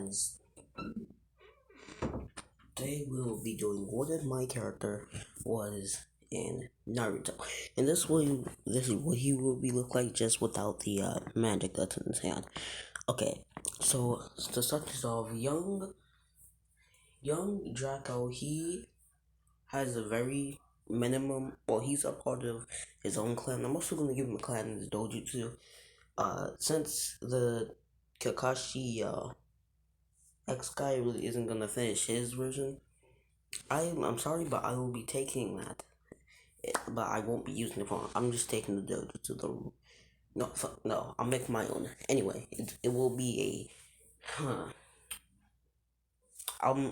guys. Today we will be doing what if my character was in Naruto, and this is what he will be look like just without the magic that's in his hand. Okay, so to start this off, young Draco, he has a very minimum. Well, he's a part of his own clan. I'm also gonna give him a clan in his dojo too. Since the Kakashi X guy really isn't gonna finish his version. I'm sorry, but I will be taking that. But I won't be using it for. I'm just taking the dojo to the. No, fuck, no. I'll make my own. Anyway, it will be a.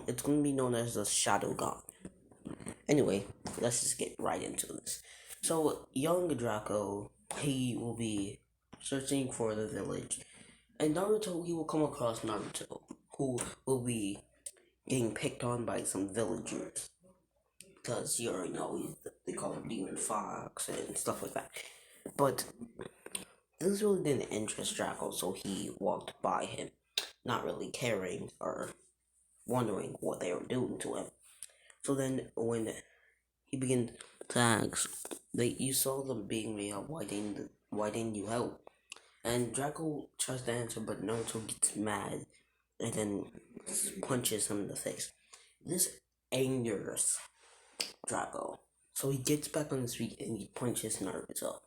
It's gonna be known as the Shadow God. Anyway, let's just get right into this. So, young Draco, he will be searching for the village, and Naruto, he will come across Naruto, who will be getting picked on by some villagers because you already know they call him Demon Fox and stuff like that. But this really didn't interest Draco, so he walked by him, not really caring or wondering what they were doing to him. So then, when he began to ask, you saw them being me up. Why didn't you help? And Draco tries to answer, but Naruto gets mad and then punches him in the face. This angers Draco. So he gets back on his feet and he punches Naruto.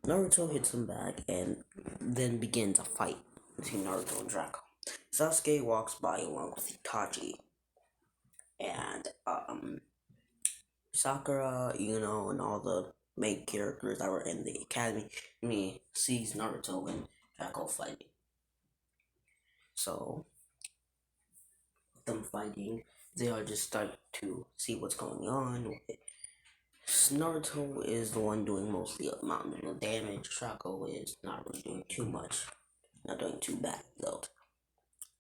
Naruto hits him back and then begins a fight between Naruto and Draco. Sasuke walks by along with Itachi and Sakura, and all the main characters that were in the academy. Sees Naruto and Draco fighting. So them fighting, they are just starting to see what's going on. Naruto is the one doing mostly the amount of damage. Draco is not really doing too much, not doing too bad though.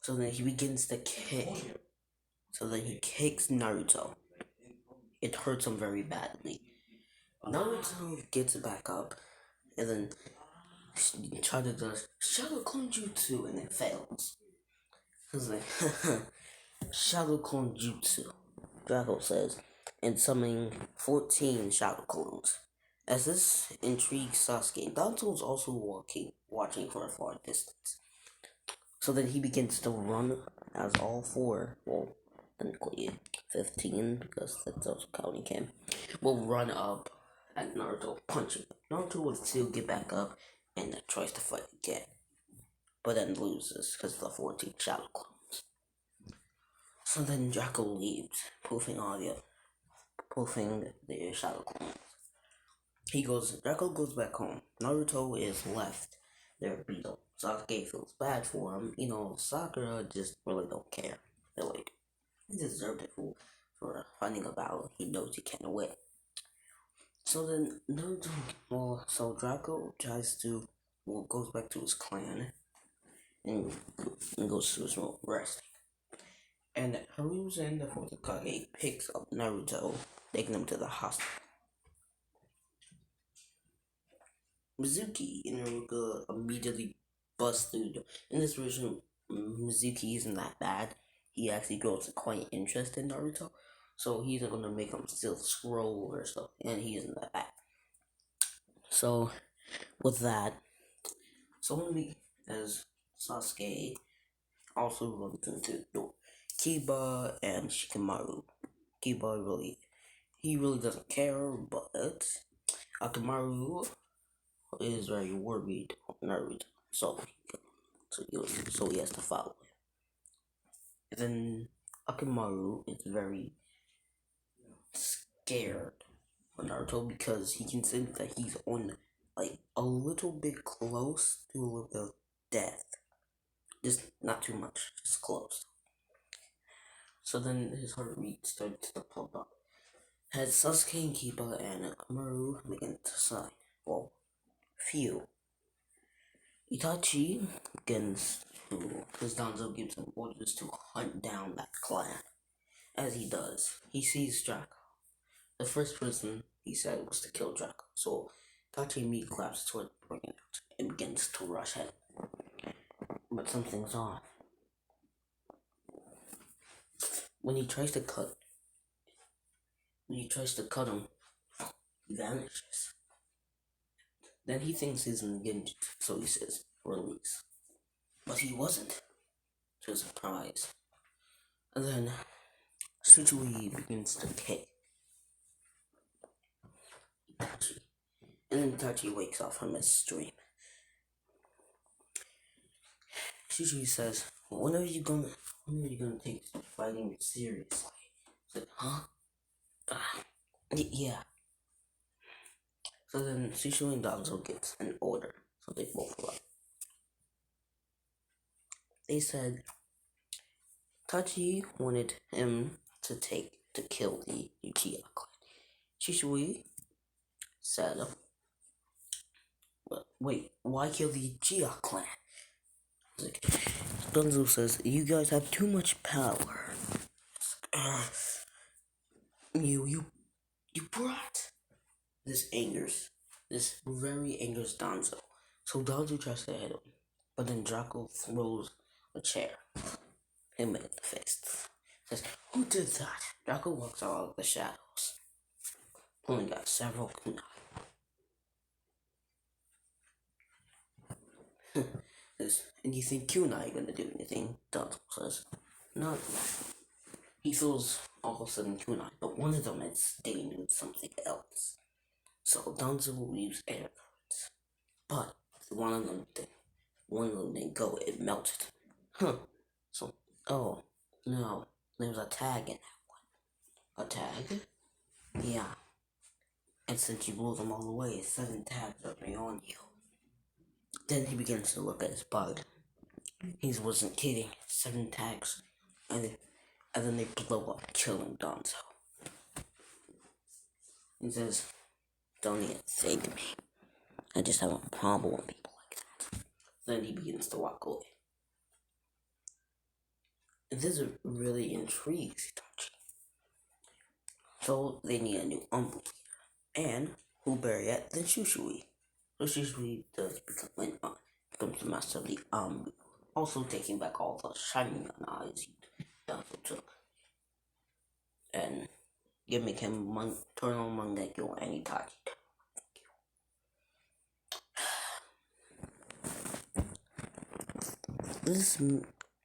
So then he begins to kick. So then he kicks Naruto. It hurts him very badly. Naruto gets back up and then tries to do Shadow Clone Jutsu and it fails. He's like, Shadow Clone Jutsu, Draco says, and summoning 14 Shadow Clones. As this intrigues Sasuke, Naruto is also watching for a far distance. So then he begins to run as all four, well, technically 15, because that's also counting him, will run up at Naruto, punching him. Naruto will still get back up and tries to fight again, but then loses because of the 14 Shadow Clones. So then Draco leaves, poofing the Shadow Clones. Draco goes back home. Naruto is left there beetle. Sasuke feels bad for him. Sakura just really don't care. They're like, he deserved it for fighting a battle he knows he can't win. So then so Draco goes back to his clan and goes to his room resting. And Hiruzen, the fourth Hokage, picks up Naruto, taking him to the hospital. Mizuki and Naruto immediately bust through. In this version, Mizuki isn't that bad. He actually grows quite interest in Naruto, so he's not gonna make him still scroll or stuff, and he isn't that bad. So, with that, only as Sasuke also runs into the door. Kiba and Shikamaru. He really doesn't care, but Akamaru is very worried of Naruto, so he has to follow him. And then Akamaru is very scared of Naruto because he can sense that he's on a little bit close to a little bit of death. Just not too much, just close. So then his heart rate starts to pump up. As Sasuke and Kiba and Akamaru begin to sign. Well, few. Itachi begins to, because Danzo gives him orders to hunt down that clan. As he does, he sees Draco. The first person he said was to kill Draco, so Itachi immediately claps toward bringing out and begins to rush him. But something's off. when he tries to cut, when he tries to cut him, he vanishes. Then he thinks he's in the genjutsu, so he says, release. But he wasn't, to his surprise. And then Suchui begins to kick Itachi. And then Itachi wakes up from his dream. Suchui says, when are you gonna take fighting seriously? I said, huh? Yeah. So then Suchui and Danzo gets an order, so they both left. They said Tachi wanted him to kill the Uchiha clan. Shishui said, wait, why kill the Uchiha clan? Like, Danzo says, you guys have too much power. You brat. This very angers Danzo. So Danzo tries to hit him, but then Draco throws a chair him in the face. Says, who did that? Draco walks out of the shadows. Only got several kunai. And you think kunai gonna do anything? Danzo says, not. He feels all of a sudden kunai, but one of them is stained with something else. So Danzo will use air currents. But one of them didn't go, it melted. So, oh, no, there's a tag in that one. A tag? Yeah. And since you blew them all away, 7 tags are on you. Then he begins to look at his bug. He wasn't kidding. 7 tags. And then they blow up, killing Danzo. He says, don't even thank me. I just have a problem with people like that. Then he begins to walk away. And this really intrigues Itachi. So they need a new Umbu leader. And who better yet than Shushui. So Shushui does becomes the master of the Umbu. Also taking back all the Sharingan eyes he took. And giving him Eternal Mangekyo and Itachi.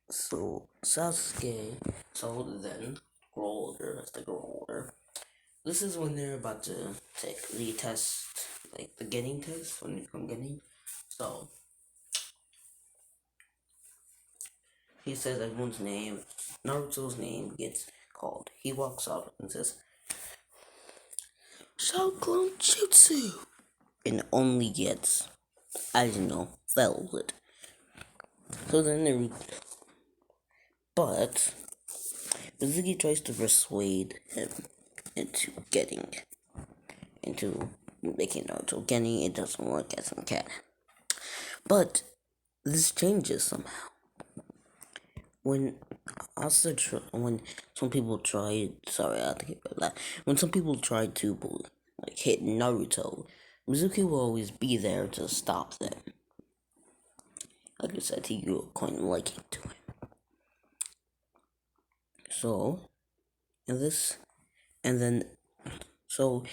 So Sasuke, then grow older. This is when they're about to take the test, like the getting test, when you come getting. So he says everyone's name, Naruto's name gets called. He walks up and says, Shaolin Jutsu! And only gets, as you know, velvet. So then but Mizuki tries to persuade him into making Naruto getting. It doesn't work as a canon. But this changes somehow. When some people tried, sorry, I have to keep it like, when some people tried to hit Naruto, Mizuki will always be there to stop them. Like I said, he grew quite liking to him. So, so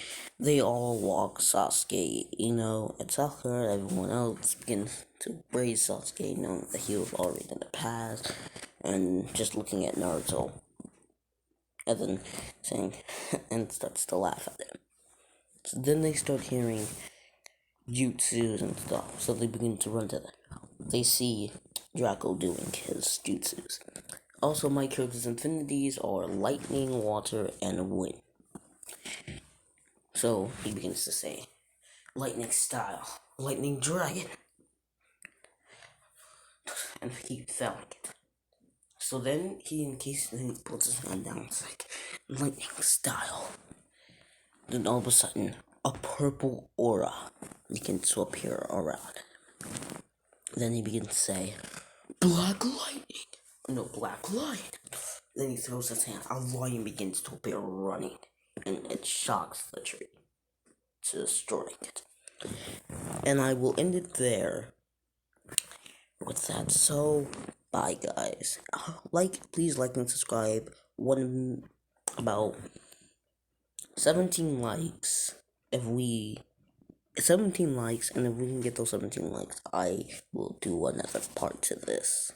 they all walk Sasuke, and Sakura, everyone else begins to praise Sasuke, knowing that he was already in the past, and just looking at Naruto, and then saying, and starts to laugh at him. So then they start hearing jutsus and stuff, so they begin to run to them. They see Draco doing his jutsus. Also, my character's infinities are lightning, water, and wind. So he begins to say, lightning style, lightning dragon. And he felt it. So then he puts his hand down, it's like, lightning style. Then all of a sudden, a purple aura begins to appear around. Then he begins to say, black lightning. No, black lion. Then he throws his hand, a lion begins to appear running, and it shocks the tree, destroying it. And I will end it there with that. So, bye guys. Please like and subscribe. one about 17 likes. If we 17 likes, and if we can get those 17 likes, I will do another part to this.